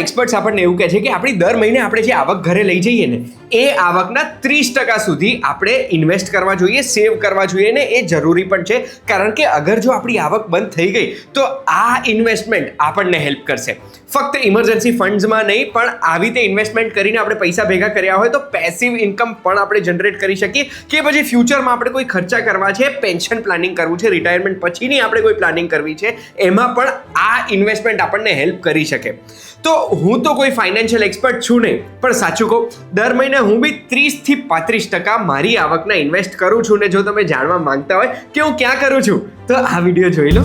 Experts આપણને એવું કહે છે કે આપણી દર મહિને આપણે જે આવક ઘરે લઈ જઈએ ને એ આવકના 30% સુધી આપણે ઇન્વેસ્ટ કરવા જોઈએ, સેવ કરવા જોઈએ ને એ જરૂરી પણ છે. કારણ કે અગર જો આપણી આવક બંધ થઈ ગઈ તો આ ઇન્વેસ્ટમેન્ટ આપણને હેલ્પ કરશે. ફક્ત ઇમરજન્સી ફંડ્સમાં નહીં પણ આવી રીતે ઇન્વેસ્ટમેન્ટ કરીને આપણે પૈસા ભેગા કર્યા હોય તો પેસિવ ઇન્કમ પણ આપણે જનરેટ કરી શકીએ કે પછી ફ્યુચરમાં આપણે કોઈ ખર્ચા કરવા છે, પેન્શન પ્લાનિંગ કરવું છે, રિટાયરમેન્ટ પછીની આપણે કોઈ પ્લાનિંગ કરવી છે, એમાં પણ આ ઇન્વેસ્ટમેન્ટ આપણને હેલ્પ કરી શકે. તો હું તો કોઈ ફાઇનાન્શિયલ એક્સપર્ટ છું નહીં, પણ સાચું કહું દર મહિને હું બી 30-35% મારી આવકના ઇન્વેસ્ટ કરું છું. ને જો તમે જાણવા માંગતા હોય કે હું ક્યાં કરું છું તો આ વિડીયો જોઈ લો.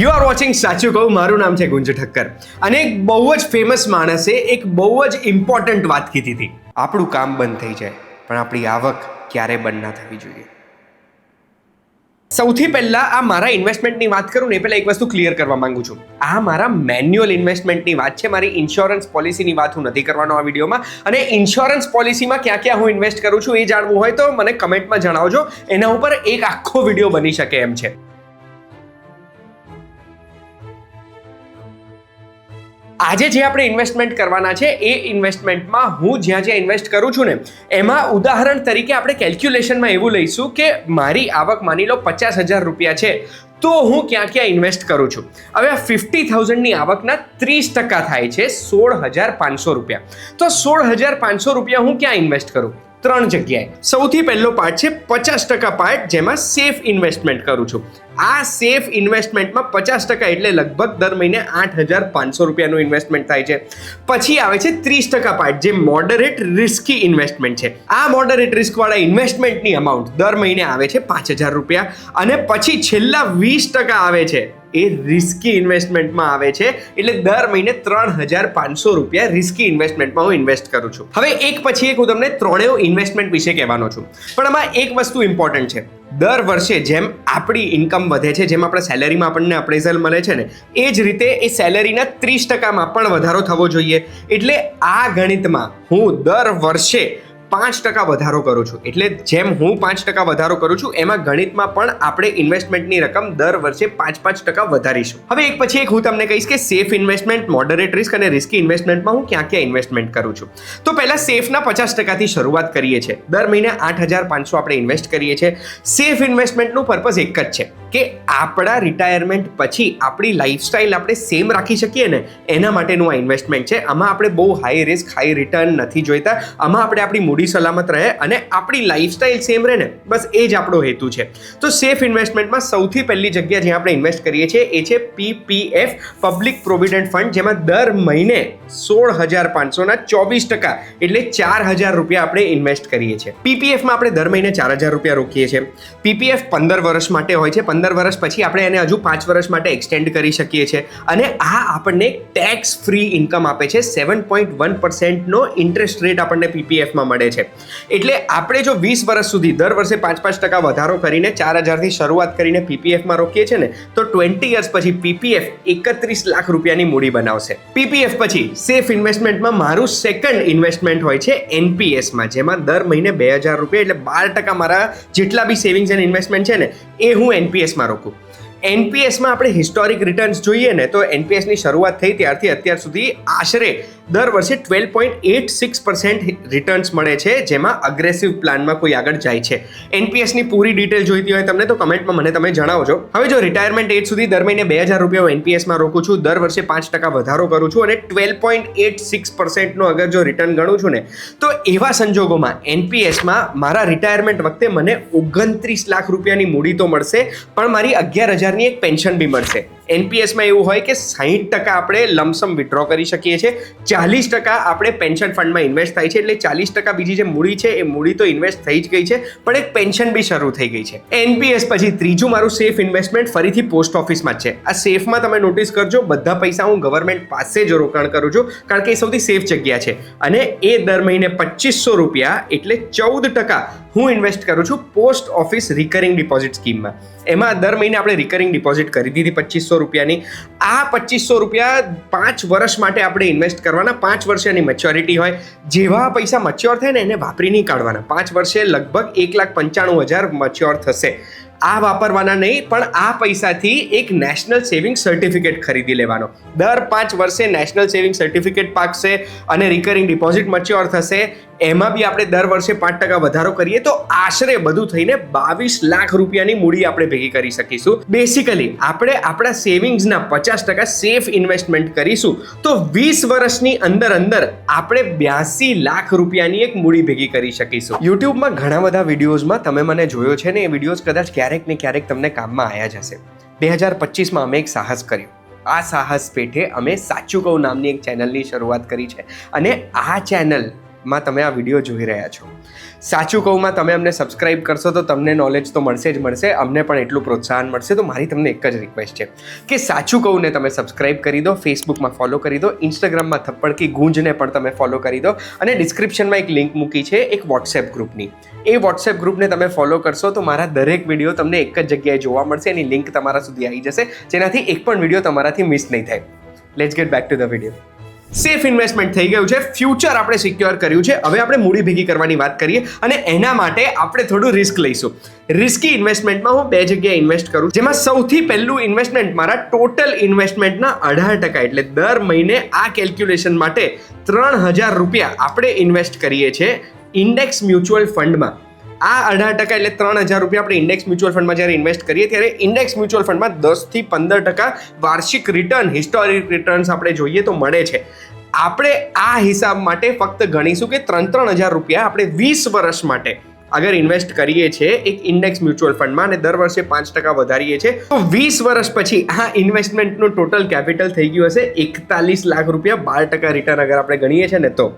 યુ આર વોચિંગ સાચું કહું. મારું નામ છે ગુંજ ઠક્કર અને એક બહુ જ ફેમસ માણસે એક બહુ જ ઇમ્પોર્ટન્ટ વાત કીધી હતી. આપણું કામ બંધ થઈ જાય પણ આપણી આવક ક્યારે બંધ ના થવી જોઈએ. સૌથી પહેલા આ મારા ઇન્વેસ્ટમેન્ટની વાત કરું ને એ પહેલા એક વસ્તુ ક્લિયર કરવા માંગુ છું. આ મારા મેન્યુઅલ ઇન્વેસ્ટમેન્ટની વાત છે, મારી ઇન્સ્યોરન્સ પોલિસીની વાત હું નથી કરવાનો આ વિડીયોમાં. અને ઇન્સ્યોરન્સ પોલિસીમાં ક્યાં ક્યાં હું ઇન્વેસ્ટ કરું છું એ જાણવું હોય તો મને કમેન્ટમાં જણાવજો. એના ઉપર એક આખો વિડીયો બની શકે એમ છે. આજે જે આપણે ઇન્વેસ્ટમેન્ટ કરવાના છે એ ઇન્વેસ્ટમેન્ટમાં હું જ્યાં ઇન્વેસ્ટ કરું છું ને એમાં ઉદાહરણ તરીકે આપણે કેલ્ક્યુલેશનમાં એવું લઈશું કે મારી આવક માની લો 50,000 રૂપિયા છે તો હું ક્યાં ઇન્વેસ્ટ કરું છું. હવે આ 50,000ની આવકના 30% થાય છે 16,500 રૂપિયા. તો 16,500 રૂપિયા હું ક્યાં ઇન્વેસ્ટ કરું? 3 જગ્યાએ. સૌથી પહેલો પાર્ટ છે 50% પાર્ટ, જેમાં સેફ ઇન્વેસ્ટમેન્ટ કરું છું. આ સેફ ઇન્વેસ્ટમેન્ટમાં 50% એટલે લગભગ દર મહિને 8,500 રૂપિયાનું ઇન્વેસ્ટમેન્ટ થાય છે. પછી આવે છે 30% પાર્ટ, જે મોડરેટ રિસ્કી ઇન્વેસ્ટમેન્ટ છે. આ મોડરેટ રિસ્કવાળા ઇન્વેસ્ટમેન્ટની અમાઉન્ટ દર મહિને આવે છે 5,000 રૂપિયા. અને પછી છેલ્લા 20% આવે છે એ રિસ્કી ઇન્વેસ્ટમેન્ટમાં આવે છે. એટલે દર મહિને 3,500 રૂપિયા રિસ્કી ઇન્વેસ્ટમેન્ટમાં હું ઇન્વેસ્ટ કરું છું. હવે એક પછી એક હું તમને ત્રણેય ઇન્વેસ્ટમેન્ટ વિશે કહેવાનો છું. પણ આમાં એક વસ્તુ ઇમ્પોર્ટન્ટ છે. દર વર્ષે જેમ આપણી ઇન્કમ વધે છે, જેમ આપણા સેલેરીમાં આપણને અપ્રેઝલ મળે છે ને એ જ રીતે એ સેલેરીના 30%માં પણ વધારો થવો જોઈએ. એટલે આ ગણિતમાં હું દર વર્ષે 5% વધારો કરું છું. એટલે જેમ હું 5% વધારો કરું છું એમાં ગણિતમાં પણ આપણે ઇન્વેસ્ટમેન્ટની રકમ દર વર્ષે 5% વધારીશું. હવે એક પછી એક હું તમને કહીશ કે સેફ ઇન્વેસ્ટમેન્ટ, મોડરેટ રિસ્ક અને રિસ્કી ઇન્વેસ્ટમેન્ટમાં હું ક્યાં ઇન્વેસ્ટમેન્ટ કરું છું. તો પહેલા સેફના 50%થી શરૂઆત કરીએ છીએ. દર મહિને 8,500 આપણે ઇન્વેસ્ટ કરીએ છીએ. સેફ ઇન્વેસ્ટમેન્ટનું પર્પઝ એક જ છે કે આપણા રિટાયરમેન્ટ પછી આપણી લાઈફસ્ટાઈલ આપણે સેમ રાખી શકીએ ને એના માટેનું આ ઇન્વેસ્ટમેન્ટ છે. આમાં આપણે બહુ હાઈ રિસ્ક હાઈ રિટર્ન નથી જોઈતા. આમાં આપણે આપણી મૂડી સલામત રહે અને આપણી લાઈફસ્ટાઈલ સેમ રહે ને, બસ એ જ આપણો હેતુ છે. તો સેફ ઇન્વેસ્ટમેન્ટમાં સૌથી પહેલી જગ્યા જ્યાં આપણે ઇન્વેસ્ટ કરીએ છીએ એ છે PPF, પબ્લિક પ્રોવિડન્ટ ફંડ, જેમાં દર મહિને 16,500ના 24% એટલે 4,000 રૂપિયા આપણે ઇન્વેસ્ટ કરીએ છીએ. PPFમાં આપણે દર મહિને 4,000 રૂપિયા રોકીએ છીએ. PPF 15 વર્ષ માટે હોય છે. 15 વર્ષ પછી આપણે એને હજુ 5 વર્ષ માટે એક્સટેન્ડ કરી શકીએ છીએ. અને આ આપણને ટેક્સ ફ્રી ઇન્કમ આપે છે. 7.1%નો ઇન્ટરેસ્ટ રેટ આપણને PPFમાં મળે છે. એટલે આપણે જો 20 વર્ષ સુધી દર વર્ષે 5% વધારો કરીને 4,000થી શરૂઆત કરીને PPFમાં રોકીએ છીએ ને તો 20 યર્સ પછી PPF 31 લાખ રૂપિયાની મૂડી બનાવશે. PPF પછી સેફ ઇન્વેસ્ટમેન્ટમાં મારું સેકન્ડ ઇન્વેસ્ટમેન્ટ હોય છે NPSમાં, જેમાં દર મહિને 2,000 રૂપિયા એટલે 12% મારા જેટલા બી સેવિંગ્સ એન્ડ ઇન્વેસ્ટમેન્ટ છે ને એ હું NPSમાં રોકું. NPSમાં આપણે હિસ્ટોરિક રિટર્ન્સ જોઈએ ને તો NPSની શરૂઆત થઈ ત્યારથી અત્યાર સુધી આશરે દર વર્ષે 12.86% રિટર્ન્સ મળે છે, જેમાં અગ્રેસિવ પ્લાનમાં કોઈ આગળ જાય છે. NPSની પૂરી ડિટેલ જોઈતી હોય તમને તો કમેન્ટમાં મને તમે જણાવજો. હવે જો રિટાયરમેન્ટ એજ સુધી દર મહિને 2,000 રૂપિયા હું NPSમાં રોકું છું, દર વર્ષે 5% વધારો કરું છું અને 12.86%નું અગર જો રિટર્ન ગણું છું ને તો એવા સંજોગોમાં NPSમાં મારા રિટાયરમેન્ટ વખતે મને 29 લાખ રૂપિયાની મૂડી તો મળશે, પણ મારી 11,000ની એક પેન્શન બી મળશે. NPSમાં એવું હોય કે 60% આપણે લમસમ વિથડ્રો કરી શકીએ છીએ, 40% આપણે પેન્શન ફંડમાં ઇન્વેસ્ટ થાય છે. એટલે 40% બીજી જે મૂડી છે એ મૂડી તો ઇન્વેસ્ટ થઈ જ ગઈ છે, પણ એક પેન્શન બી શરૂ થઈ ગઈ છે. NPS પછી ત્રીજું મારું સેફ ઇન્વેસ્ટમેન્ટ ફરીથી પોસ્ટ ઓફિસમાં જ છે. આ સેફમાં તમે નોટિસ કરજો બધા પૈસા હું ગવર્મેન્ટ પાસે જ રોકાણ કરું છું, કારણ કે એ સૌથી સેફ જગ્યા છે. અને એ દર મહિને 2,500 રૂપિયા એટલે 14% હું ઇન્વેસ્ટ કરું છું પોસ્ટ ઓફિસ રિકરિંગ ડિપોઝિટ સ્કીમમાં. એમાં દર મહિને આપણે રિકરિંગ ડિપોઝિટ કરી દીધી 2,500 રૂપિયાની. આ 2,500 રૂપિયા 5 વર્ષ માટે આપણે ઇન્વેસ્ટ કરવાના. 5 વર્ષની મેચ્યોરિટી હોય. જેવા પૈસા મચ્યોર થાય ને એને વાપરી નહીં કાઢવાના. 5 વર્ષે લગભગ 1,95,000 મચ્યોર થશે. આ વાપરવાના નહીં, પણ આ પૈસાથી એક નેશનલ સેવિંગ સર્ટિફિકેટ ખરીદી લેવાનો. દર 5 વર્ષે નેશનલ સેવિંગ સર્ટિફિકેટ પાકશે અને રિકરિંગ ડિપોઝિટ મેચ્યોર થશે. એમાં બી આપણે દર વર્ષે 5% વધારો કરીએ તો આશરે બધું થઈને 22 લાખ રૂપિયાની મૂડી આપણે ભેગી કરી શકીશું. બેસિકલી આપણે આપણા સેવિંગ્સના 50% સેફ ઇન્વેસ્ટમેન્ટ કરીશું તો 20 વર્ષની અંદર આપણે 82 લાખ રૂપિયાની એક મૂડી ભેગી કરી શકીશું. યુટ્યુબમાં ઘણા બધા વિડીયોઝમાં તમે મને જોયો છે ને, એ વિડીયોઝ કદાચ ક્યારેક ને ક્યારેક તમને કામમાં આવ્યા જ હશે. 2025માં અમે એક સાહસ કર્યું. આ સાહસ પેઠે અમે સાચું કહું નામની એક ચેનલની શરૂઆત કરી છે અને આ ચેનલમાં તમે આ વિડીયો જોઈ રહ્યા છો. સાચું કહુંમાં તમે અમને સબસ્ક્રાઇબ કરશો તો તમને નોલેજ તો મળશે જ મળશે, અમને પણ એટલું પ્રોત્સાહન મળશે. તો મારી તમને એક જ રિક્વેસ્ટ છે કે સાચું કહું ને તમે સબસ્ક્રાઇબ કરી દો, ફેસબુકમાં ફોલો કરી દો, ઇન્સ્ટાગ્રામમાં થપ્પડ કી ગુંજને પણ તમે ફોલો કરી દો અને ડિસ્ક્રિપ્શનમાં એક લિંક મૂકી છે એક વોટ્સએપ ગ્રુપની. એ વોટ્સએપ ગ્રુપને તમે ફોલો કરશો તો મારા દરેક વિડીયો તમને એક જ જગ્યાએ જોવા મળશે. એની લિંક તમારા સુધી આવી જશે, જેનાથી એક પણ વિડીયો તમારાથી મિસ નહીં થાય. Let's get back to the video. Safe investment થઈ ગયું છે, ફ્યુચર આપણે સિક્યોર કર્યું છે. હવે આપણે મૂડી ભેગી કરવાની વાત કરીએ અને એના માટે આપણે થોડું રિસ્ક લઈશું. રિસ્કી ઇન્વેસ્ટમેન્ટમાં હું 2 જગ્યાએ ઇન્વેસ્ટ કરું, જેમાં સૌથી પહેલું ઇન્વેસ્ટમેન્ટ મારા ટોટલ ઇન્વેસ્ટમેન્ટના 18%, એટલે દર મહિને આ કેલ્ક્યુલેશન માટે 3000 રૂપિયા આપણે ઇન્વેસ્ટ કરીએ છીએ ઇન્ડેક્સ મ્યુચ્યુઅલ ફંડમાં. આ 18% એટલે 3000 રૂપિયા આપણે ઇન્ડેક્સ મ્યુચ્યુઅલ ફંડમાં જ્યારે ઇન્વેસ્ટ કરીએ ત્યારે ઇન્ડેક્સ મ્યુચ્યુઅલ ફંડમાં 10 થી 15% વાર્ષિક રિટર્ન, હિસ્ટોરિક રિટર્ન્સ આપણે જોઈએ તો મળે છે. આપણે આ હિસાબ માટે ફક્ત ગણીશું કે 3000 રૂપિયા આપણે 20 વર્ષ માટે અગર ઇન્વેસ્ટ કરીએ છીએ એક ઇન્ડેક્સ મ્યુચ્યુઅલ ફંડમાં અને દર વર્ષે 5% વધારીએ છીએ તો 20 વર્ષ પછી આ ઇન્વેસ્ટમેન્ટનું ટોટલ કેપિટલ થઈ ગયું હશે 41 લાખ રૂપિયા. 12% રિટર્ન અગર આપણે ગણીએ છીએ ને તો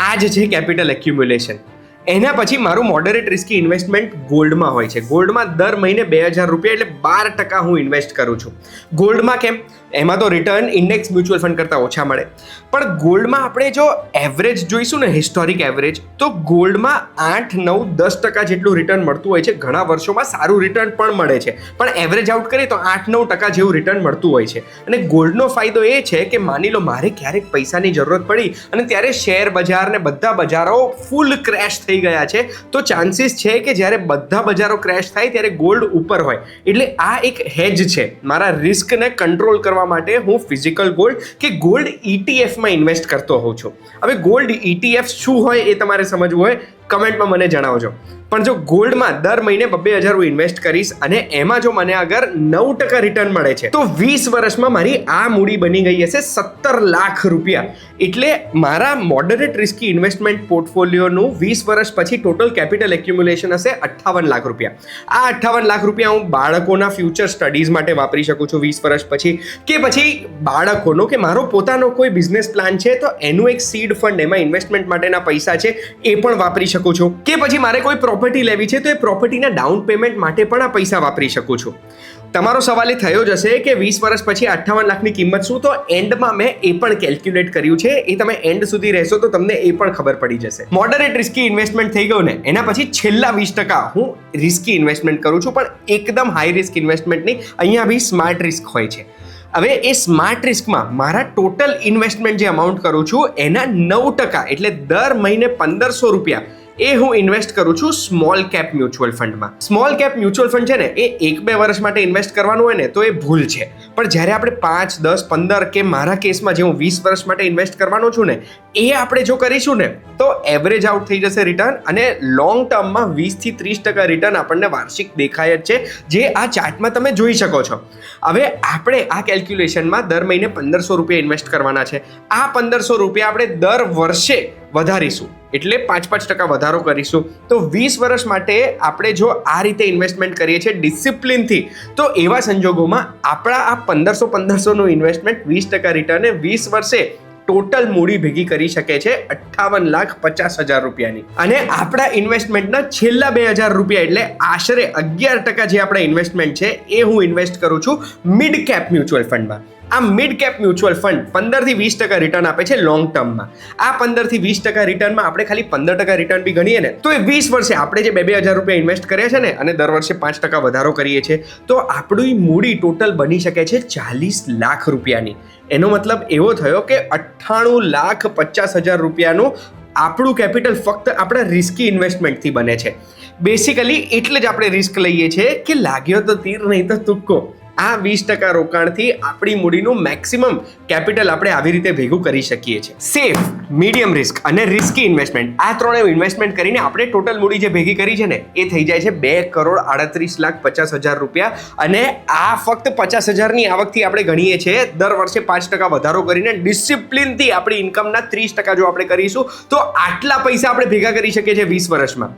આ જ છે કેપિટલ એક્યુમ્યુલેશન. એના પછી મારું મોડરેટ રિસ્કી ઇન્વેસ્ટમેન્ટ ગોલ્ડમાં હોય છે. ગોલ્ડમાં દર મહિને 2000 રૂપિયા એટલે 12% હું ઇન્વેસ્ટ કરું છું. ગોલ્ડમાં કેમ? એમાં તો રિટર્ન ઇન્ડેક્સ મ્યુચ્યુઅલ ફંડ કરતાં ઓછા મળે, પણ ગોલ્ડમાં આપણે જો એવરેજ જોઈશું ને, હિસ્ટોરિક એવરેજ, તો ગોલ્ડમાં 8, 9, 10% જેટલું રિટર્ન મળતું હોય છે. ઘણા વર્ષોમાં સારું રિટર્ન પણ મળે છે, પણ એવરેજ આઉટ કરીએ તો 8-9% જેવું રિટર્ન મળતું હોય છે. અને ગોલ્ડનો ફાયદો એ છે કે માની લો મારે ક્યારેક પૈસાની જરૂરત પડી અને ત્યારે શેર બજાર ને બધા બજારો ફૂલ ક્રેશ થઈ ગયા છે, તો ચાન્સીસ છે કે જ્યારે બધા બજારો ક્રેશ થાય ત્યારે ગોલ્ડ ઉપર હોય. એટલે આ એક હેજ છે. મારા રિસ્કને કંટ્રોલ કરવા માટે હું ફિઝિકલ ગોલ્ડ કે ગોલ્ડ ETF-માં ઇન્વેસ્ટ કરતો હોઉં છું. હવે ગોલ્ડ ETF શું હોય એ તમારે સમજવું હોય, કમેન્ટમાં મને જણાવજો. પણ જો ગોલ્ડમાં દર મહિને 2000 હું ઇન્વેસ્ટ કરીશ અને એમાં જો મને અગર 9% રિટર્ન મળે છે તો 20 વર્ષમાં મારી આ મૂડી બની ગઈ હશે 17 લાખ રૂપિયા. એટલે મારા મોડરેટ રિસ્કી ઇન્વેસ્ટમેન્ટ પોર્ટફોલિયોનું 20 વર્ષ પછી ટોટલ કેપિટલ એક્યુમ્યુલેશન હશે 58 લાખ રૂપિયા. આ 58 લાખ રૂપિયા હું બાળકોના ફ્યુચર સ્ટડીઝ માટે વાપરી શકું છું 20 વર્ષ પછી, કે પછી બાળકોનો કે મારો પોતાનો કોઈ બિઝનેસ પ્લાન છે તો એનું એક સીડ ફંડ, એમાં ઇન્વેસ્ટમેન્ટ માટેના પૈસા છે એ પણ વાપરી શકું છું. કે પછી મારે કોઈ પ્રોપર્ટી લેવી છે તો એ પ્રોપર્ટીના ડાઉન પેમેન્ટ માટે પણ આ પૈસા વાપરી શકું છું. તમારો સવાલ એ થયો જ હશે કે 20 વર્ષ પછી 58 લાખની કિંમત શું? તો એન્ડમાં મેં એ પણ કેલ્ક્યુલેટ કર્યું છે. એ તમે એન્ડ સુધી રહેશો તો તમને એ પણ ખબર પડી જશે. મોડરેટ રિસ્કી ઇન્વેસ્ટમેન્ટ થઈ ગયું ને, એના પછી છેલ્લા 20% હું રિસ્કી ઇન્વેસ્ટમેન્ટ કરું છું, પણ એકદમ હાઈ રિસ્ક ઇન્વેસ્ટમેન્ટ નહીં. અહીંયા બી સ્માર્ટ રિસ્ક હોય છે. હવે એ સ્માર્ટ રિસ્કમાં મારા ટોટલ ઇન્વેસ્ટમેન્ટ જે અમાઉન્ટ કરું છું એના 9% એટલે દર મહિને 1500 રૂપિયા એ હું ઇન્વેસ્ટ કરું છું સ્મોલ કેપ મ્યુચ્યુઅલ ફંડમાં. સ્મોલ કેપ મ્યુચ્યુઅલ ફંડ છે ને એ 1-2 વર્ષ માટે ઇન્વેસ્ટ કરવાનું હોય ને તો એ ભૂલ છે, પણ જ્યારે આપણે 5, 10, 15 કે મારા કેસમાં જે હું 20 વર્ષ માટે ઇન્વેસ્ટ કરવાનો છું ને એ આપણે જો કરીશું ને તો એવરેજ આઉટ થઈ જશે રિટર્ન, અને લોંગ ટર્મમાં 20 થી 30% રિટર્ન આપણને વાર્ષિક દેખાય જ છે, જે આ ચાર્ટમાં તમે જોઈ શકો છો. હવે આપણે આ કેલ્ક્યુલેશનમાં દર મહિને 1500 રૂપિયા ઇન્વેસ્ટ કરવાના છે. આ 1500 રૂપિયા આપણે દર વર્ષે વધારીશું, એટલે 5% વધારો કરીશું. તો 20 વર્ષ માટે આપણે જો આ રીતે ઇન્વેસ્ટમેન્ટ કરીએ છીએ ડિસિપ્લિનથી, તો એવા સંજોગોમાં આપણા આ 1500નું ઇન્વેસ્ટમેન્ટ 20% રિટર્ને 20 વર્ષે ટોટલ મૂડી ભેગી કરી શકે છે 58,50,000 રૂપિયાની. અને આપણા ઇન્વેસ્ટમેન્ટના છેલ્લા 2000 રૂપિયા એટલે આશરે 11% જે આપણા ઇન્વેસ્ટમેન્ટ છે એ હું ઇન્વેસ્ટ કરું છું મિડ કેપ મ્યુચ્યુઅલ ફંડમાં. આ મિડ કેપ મ્યુચ્યુઅલ ફંડ 15 થી 20% રિટર્ન આપે છે લોંગ ટર્મમાં. આ 15 થી 20% રિટર્નમાં આપણે ખાલી 15% રિટર્ન બી ગણીએ ને તો એ 20 વર્ષે આપણે જે 2,000 રૂપિયા ઇન્વેસ્ટ કર્યા છે ને અને દર વર્ષે 5% વધારો કરીએ છીએ તો આપણી મૂડી ટોટલ બની શકે છે 40 લાખ રૂપિયાની. એનો મતલબ એવો થયો કે 98,50,000 રૂપિયાનું આપણું કેપિટલ ફક્ત આપણા રિસ્કી ઇન્વેસ્ટમેન્ટથી બને છે. બેસિકલી એટલે જ આપણે રિસ્ક લઈએ છીએ કે લાગ્યો તો તીર નહીં તો તુક્કો. આ 20% રોકાણથી આપણી મૂડીનું મેક્સિમમ કેપિટલ આપણે આવી રીતે ભેગું કરી શકીએ છીએ. સેફ, મીડિયમ રિસ્ક અને રિસ્કી ઇન્વેસ્ટમેન્ટ, આ ત્રણે ઇન્વેસ્ટમેન્ટ કરીને આપણે ટોટલ મૂડી જે ભેગી કરી છે ને એ થઈ જાય છે 2,38,50,000 રૂપિયા. અને આ ફક્ત 50,000ની આવકથી આપણે ગણીએ છીએ. દર વર્ષે 5% વધારો કરીને ડિસિપ્લિનથી આપણી ઇન્કમના 30% જો આપણે કરીશું તો આટલા પૈસા આપણે ભેગા કરી શકીએ છીએ 20 વર્ષમાં.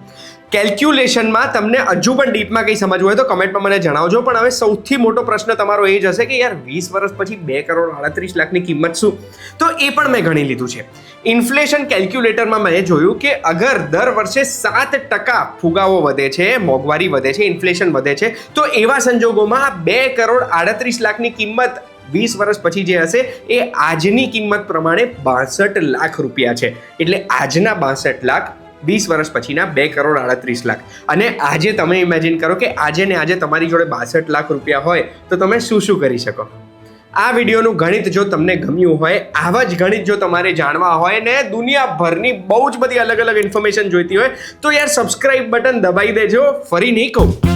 કેલ્ક્યુલેશનમાં તમને હજુ પણ ડીપમાં કંઈ સમજવું હોય તો કમેન્ટમાં મને જણાવજો. પણ હવે સૌથી મોટો પ્રશ્ન તમારો એ જ હશે કે યાર 20 વર્ષ પછી 2,38,00,000ની કિંમત શું? તો એ પણ મેં ગણી લીધું છે. ઇન્ફ્લેશન કેલ્ક્યુલેટરમાં મેં જોયું કે અગર દર વર્ષે 7% ફુગાવો વધે છે, મોંઘવારી વધે છે, ઇન્ફ્લેશન વધે છે, તો એવા સંજોગોમાં 2,38,00,000ની કિંમત 20 વર્ષ પછી જે હશે એ આજની કિંમત પ્રમાણે 62 લાખ રૂપિયા છે. એટલે આજના 62 લાખ 20 વર્ષ પછીના 2,38,00,000. અને આજે તમે ઇમેજિન કરો કે આજે ને આજે તમારી જોડે 62 લાખ રૂપિયા હોય તો તમે શું શું કરી શકો. આ વિડીયોનું ગણિત જો તમને ગમ્યું હોય, આવા જ ગણિત જો તમારે જાણવા હોય ને દુનિયાભરની બહુ જ બધી અલગ અલગ ઇન્ફોર્મેશન જોઈતી હોય તો યાર સબસ્ક્રાઇબ બટન દબાઈ દેજો. ફરી નહીં કહું.